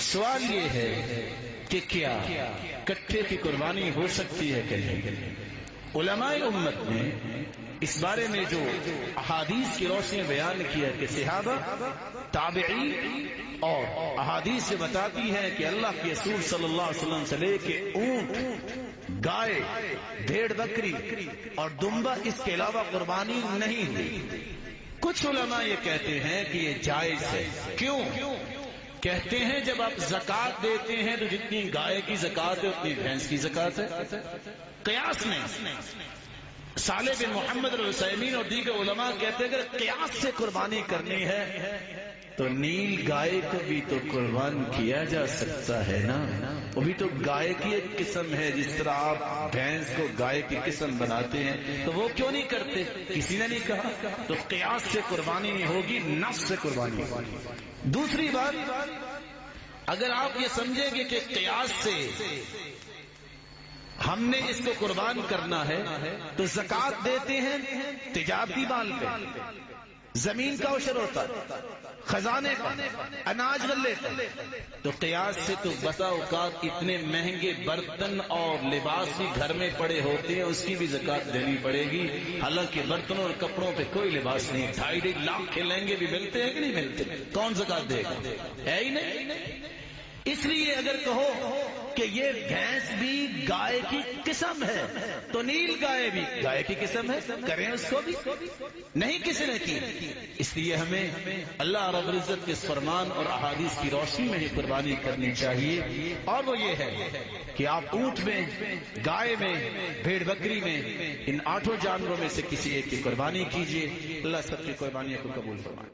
سوال یہ ہے کہ کیا کٹھے کی قربانی ہو سکتی ہے کہ نہیں؟ علماء امت نے اس بارے میں جو احادیث کی روشنی میں بیان کیا کہ صحابہ، تابعین اور احادیث سے بتاتی ہے کہ اللہ کے رسول صلی اللہ علیہ وسلم سے لے کے اونٹ، گائے، بھیڑ بکری اور دمبا اس کے علاوہ قربانی نہیں ہوئی۔ کچھ علماء یہ کہتے ہیں کہ یہ جائز ہے۔ کیوں؟ کہتے ہیں جب آپ زکوٰۃ دیتے ہیں تو جتنی گائے کی زکوٰۃ ہے اتنی بھینس کی زکوٰۃ ہے۔ قیاس میں صالح بن محمد العثیمین اور دیگر علماء کہتے ہیں اگر قیاس سے قربانی کرنی ہے تو نیل گائے کو بھی تو قربان کیا جا سکتا ہے نا، وہ بھی تو گائے کی ایک قسم ہے، جس طرح آپ بھینس کو گائے کی قسم بناتے ہیں، تو وہ کیوں نہیں کرتے؟ کسی نے نہیں کہا۔ تو قیاس سے قربانی نہیں ہوگی، نفس سے قربانی ہوگی۔ دوسری بات، اگر آپ یہ سمجھیں گے کہ قیاس سے ہم نے اس کو قربان کرنا ہے تو زکوٰۃ دیتے ہیں تجارتی مال پہ، زمین کا عشر ہوتا ہے، خزانے کا، اناج غلے کا، تو قیاس سے تو بسا اوقات اتنے مہنگے برتن اور لباس بھی گھر میں پڑے ہوتے ہیں، اس کی بھی زکوٰۃ دینی پڑے گی۔ حالانکہ برتنوں اور کپڑوں پہ کوئی لباس نہیں، 2.5 لاکھ کے لہنگے بھی ملتے ہیں کہ نہیں ملتے، کون زکوٰۃ دے گا؟ ہے ہی نہیں۔ اس لیے اگر کہو کہ یہ بھینس بھی گائے کی قسم ہے تو نیل گائے بھی گائے کی قسم ہے، کریں اس کو بھی، نہیں کسی نے کی۔ اس لیے ہمیں اللہ رب العزت کے اس فرمان اور احادیث کی روشنی میں ہی قربانی کرنی چاہیے، اور وہ یہ ہے کہ آپ اونٹ میں، گائے میں، بھیڑ بکری میں، ان 8 جانوروں میں سے کسی ایک کی قربانی کیجیے۔ اللہ سب کی قربانیوں کو قبول فرمائے۔